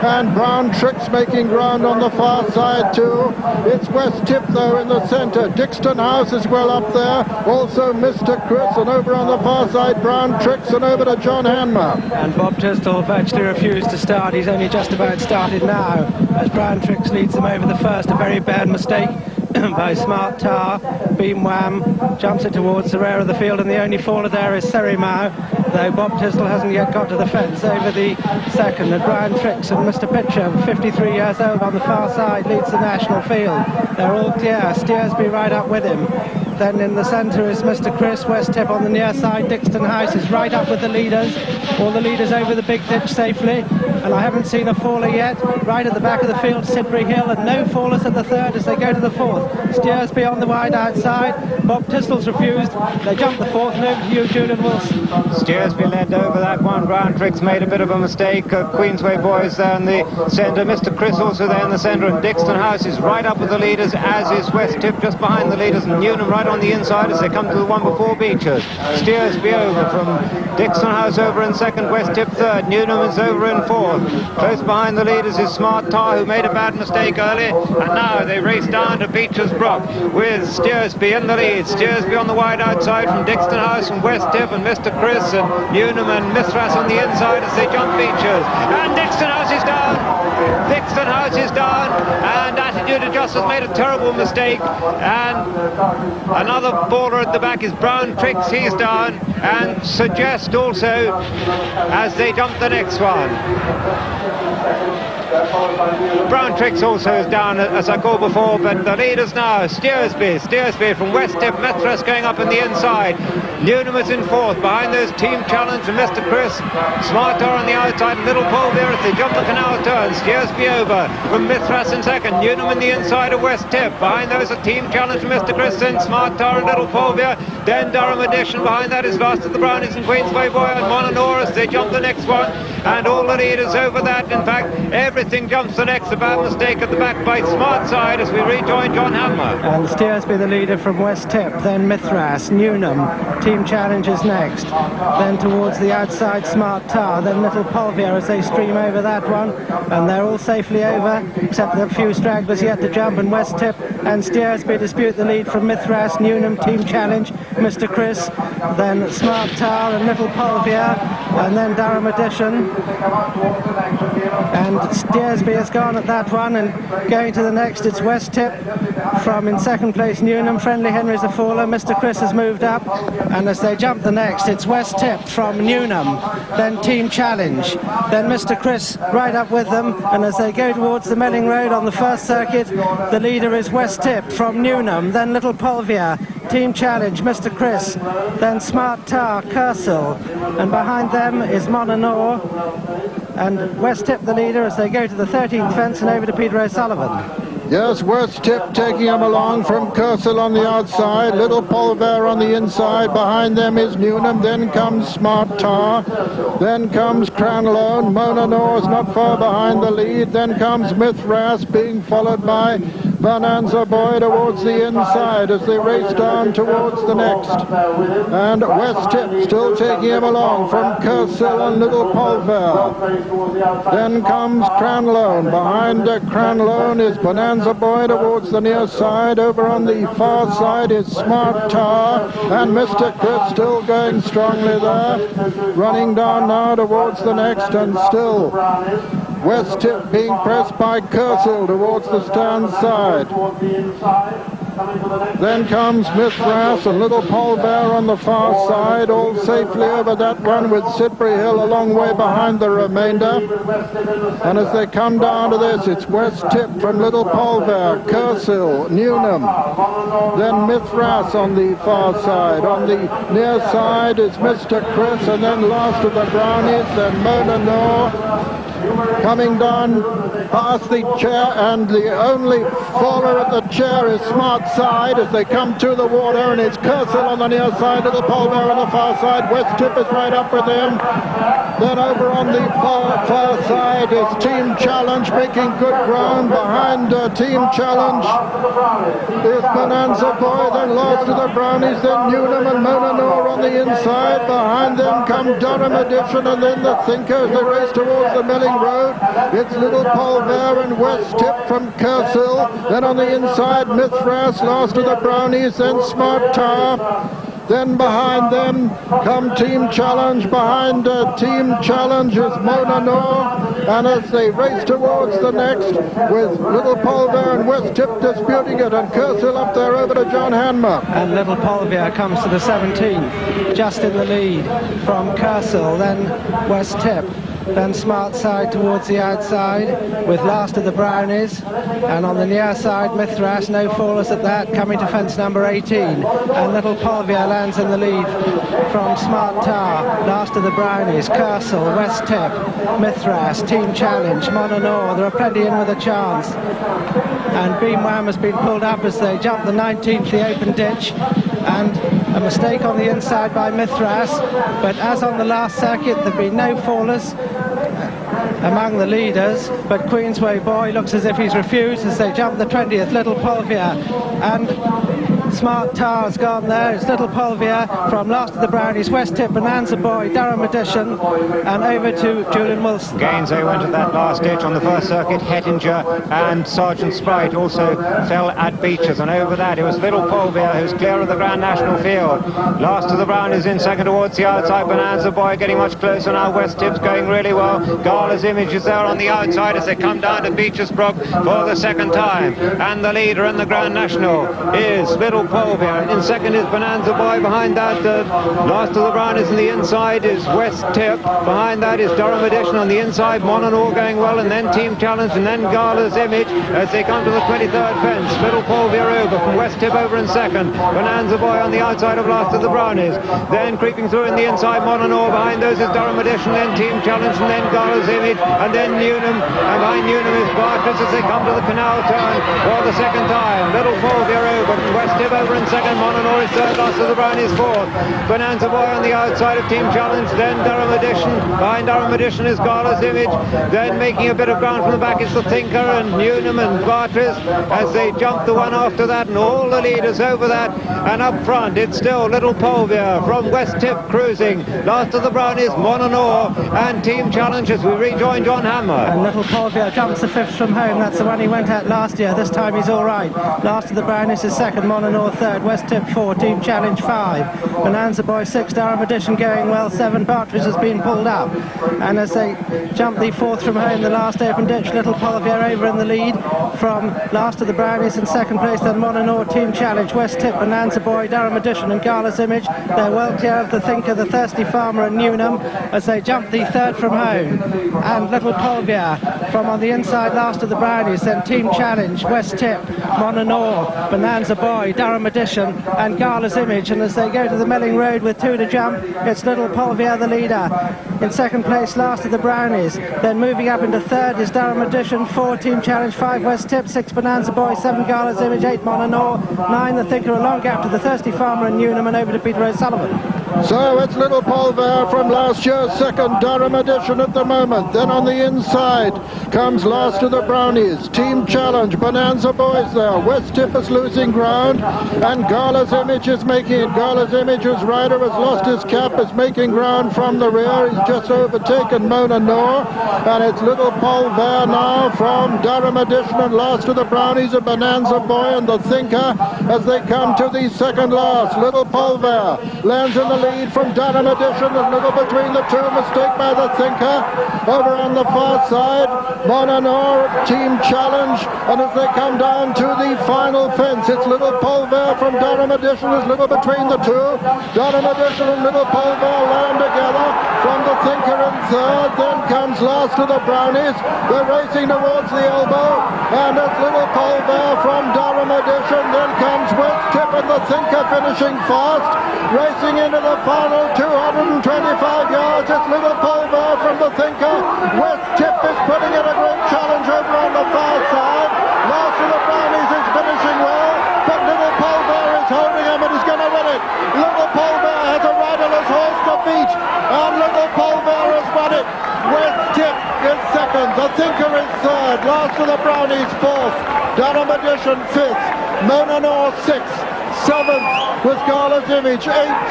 and Brown Tricks making ground on the far side too. It's West Tip though in the centre. Dixton House is well up there. Also Mr. Chris, and over on the far side Brown Tricks, and over to John Hanmer. And Bob Tisdall virtually refused to start. He's only just about started now as Brown Tricks leads them over the first. A very bad mistake by Smart Tar. Beam Wham jumps it towards the rear of the field, and the only faller there is Serimau, though Bob Tisdall hasn't yet got to the fence over the second. And Brown Tricks and Mr. Becher, 53 years old, on the far side leads the national field. They're all clear. Steersby right up with him. Then in the centre is Mr. Chris. West Tip on the near side. Dixton House is right up with the leaders. All the leaders over the big ditch safely. And I haven't seen a faller yet. Right at the back of the field, Sidbury Hill, and no fallers at the third as they go to the fourth. Steersby on the wide outside. Bob Tisdall's refused. They jump the fourth, and over to you, Julian Wilson. Steersby led over that one. Brown Tricks made a bit of a mistake. Queensway boys there in the centre. Mr. Chris also there in the centre. And Dixton House is right up with the leaders, as is West Tip just behind the leaders. And Newnham right on the inside as they come to the one before Becher. Steersby over from Dixton House over in second, West Tip third. Newnham is over in fourth. Close behind the leaders is Smart Tar, who made a bad mistake early, and now they race down to Becher's Brook with Steersby in the lead. Steersby on the wide outside from Dixton House and West Tip, and Mr. Chris and Newnham and Mithras on the inside as they jump Becher's. And Dixton House is down. Dixton House is down, and Attitude Adjusters made a terrible mistake, and another faller at the back is Brown Tricks. He's down, and Suggest also as they jump the next one. Brown Tricks also is down, as I called before, but the leaders now, Steersby from West Tip, Mithras going up in the inside. Newnham is in fourth, behind those Team Challenge and Mr. Chris. Smart Tar on the outside, Little Polveir as they jump the canal turn. Steersby over from Mithras in second. Newnham in the inside of West Tip. Behind those are Team Challenge from Mr. Chris, then Smart Tar and Little Polveir. Then Durham Edition. Behind that is Last of the Brownies and Queensway Boy and Mononor as they jump the next one. And all the leaders over that. In fact, everything jumps the next. A bad mistake at the back by Smart side as we rejoin John Hanmer. And Steersby the leader from West Tip, then Mithras, Newnham, Team Challenge is next. Then towards the outside, Smart Tar, then Little Polveir as they stream over that one. And they're all safely over, except a few stragglers yet to jump, and West Tip and Steersby dispute the lead from Mithras, Newnham, Team Challenge, Mr. Chris, then Smart Tar and Little Polveir, and then Durham Edition. And Steersby has gone at that one, and going to the next it's West Tip from in second place Newnham. Friendly Henry's a faller. Mr. Chris has moved up, and as they jump the next it's West Tip from Newnham, then Team Challenge, then Mr. Chris right up with them, and as they go towards the Melling Road on the first circuit the leader is West Tip from Newnham, then Little Polveir, Team Challenge, Mr. Chris, then Smart Tar, Kersel, and behind them is Mononor, and West Tip the leader as they go to the 13th fence and over to Peter O'Sullivan. Yes, West Tip taking him along from Kersel on the outside, Little Polveir on the inside, behind them is Newnham, then comes Smart Tar, then comes Cranlone, Mononor is not far behind the lead, then comes Mithras being followed by Bonanza Boy towards the inside as they race down towards the next. And West Tip still taking him along from Kersel and Little Polveir. Then comes Cranlone. Behind Cranlone is Bonanza Boy towards the near side. Over on the far side is Smart Tar, and Mr. Chris still going strongly there. Running down now towards the next, and still West Tip being pressed by Kersel towards the stand side. Then comes Mithras and Little Polveir on the far side, all safely over that one with Sidbury Hill a long way behind the remainder. And as they come down to this, it's West Tip from Little Polveir, Kersel, Newnham, then Mithras on the far side. On the near side is Mr. Chris, and then Last of the Brownies, then Mononor. Coming down past the chair, and the only faller at the chair is Smart side as they come to the water, and it's Kersel on the near side, Little Polveir on the far side. West Tip is right up with him. Then over on the far side is Team Challenge making good ground. Behind Team Challenge is Bonanza Boy, then lost to the Brownies, then Newnham and Monanor on the inside. Behind them come Durham Edition and then the Thinker as they race towards the Milling Road. It's Little Polveir and West Tip from Kersill. Then on the inside, Mithras lost to the Brownies, then Smart Tar. Then behind them come Team Challenge. Behind Team Challenge is Monanor. And as they race towards the next, with Little Polveir and West Tip disputing it, and Kersill up there over to John Hanmer. And Little Polveir comes to the 17th, just in the lead from Kersill, then West Tip. Then Smart Side towards the outside with last of the Brownies, and on the near side Mithras, no fallers at that, coming to fence number 18, and Little Polveir lands in the lead from Smart Tar, last of the Brownies, Kersill, West Tip, Mithras, Team Challenge, Monanor. There are plenty in with a chance, and Beam Wham has been pulled up as they jump the 19th, the open ditch, and a mistake on the inside by Mithras, but as on the last circuit there have been no fallers among the leaders, but Queensway Boy looks as if he's refused as they jump the 20th, Little Polveir, and Smart Tar's gone there. It's Little Polveir from last of the Brownies, West Tip, Bonanza Boy, Durham Edition, and over to Julian Wilson. Gainsay went at that last ditch on the first circuit. Hettinger and Sergeant Sprite also fell at Becher's, and over that it was Little Polveir who's clear of the Grand National field. Last of the Brownies in second towards the outside, Bonanza Boy getting much closer now. West Tip's going really well. Gala's Image is there on the outside as they come down to Becher's Brook for the second time, and the leader in the Grand National is Little Polveir. In second is Bonanza Boy. Behind that, last of the Brownies on the inside is West Tip. Behind that is Durham Edition on the inside. Monanor going well, and then Team Challenge, and then Gala's Image as they come to the 23rd fence. Little Polveir over from West Tip over in second. Bonanza Boy on the outside of last of the Brownies. Then creeping through in the inside, Monanor. Behind those is Durham Edition, then Team Challenge, and then Gala's Image, and then Newnham. And behind Newnham is Barters as they come to the canal turn for the second time. Little Polveir over from West Tip over in second. Monanor is third, last of the Brownies fourth. Bonanza Boy on the outside of Team Challenge, then Durham Edition. Behind Durham Edition is Gala's Image. Then making a bit of ground from the back is the Thinker and Newnham and Barters as they jump the one after that, and all the leaders over that. And up front it's still Little Polveir from West Tip cruising. Last of the Brownies, Monanor and Team Challenge as we rejoin John Hammer. And Little Polveir jumps the 5th from home. That's the one he went at last year. This time he's all right. Last of the Brownies is second, Monanor third, West Tip 4, Team Challenge 5, Bonanza Boy 6, Durham Edition going well 7, Bartridge has been pulled up, and as they jump the 4th from home, the last open ditch, Little Polveir over in the lead from last of the Brownies in second place, then Monanor, Team Challenge, West Tip, Bonanza Boy, Durham Edition and Gala's Image. They're well clear of the Thinker, the Thirsty Farmer and Newnham as they jump the 3rd from home, and Little Polveir from on the inside, last of the Brownies, then Team Challenge, West Tip, Monanor, Bonanza Boy, Durham Edition and Gala's Image. And as they go to the Milling Road with 2 to jump, it's Little Polveir the leader. In second place, last of the Brownies. Then moving up into third is Durham Edition, 4 Team Challenge, 5 West Tip, 6 Bonanza Boy, 7 Gala's Image, 8 Monanor, 9 the Thinker, a long gap to the Thirsty Farmer and Newnham, and over to Peter O'Sullivan. So it's Little Polveir from last year's second, Durham Edition at the moment. Then on the inside comes last of the Brownies, Team Challenge, Bonanza Boy's there, West Tip is losing ground, and Gala's Image is making it. Gala's Image's rider has lost his cap, is making ground from the rear. He's just overtaken Monanor, and it's Little Polveir now from Durham Edition, and last of the Brownies are Bonanza Boy and the Thinker as they come to the second last. Little Polveir lands in the lead from Durham Edition, a little between the two, mistake by the Thinker. Over on the far side, Monanor, Team Challenge, and as they come down to the final fence, it's Little Polveir from Durham Edition, is little between the two. Durham Edition and Little Polveir land together from the Thinker in third. Then comes last to the Brownies. They're racing towards the elbow, and it's Little Polveir from Durham Edition. Then comes West Tip and the Thinker finishing fast, racing into the final 225 yards. It's Little Polveir from the Thinker. West Tip is putting in a great challenge over on the far side. Last of the Brownies is finishing well, but Little Polveir is holding him and he's going to win it. Little Polveir has a riderless horse to beat, and Little Polveir has won it. Thinker is third. Last of the Brownies fourth. Durham Edition fifth. Mona Nor sixth. Seventh was Gala's Image. Eighth.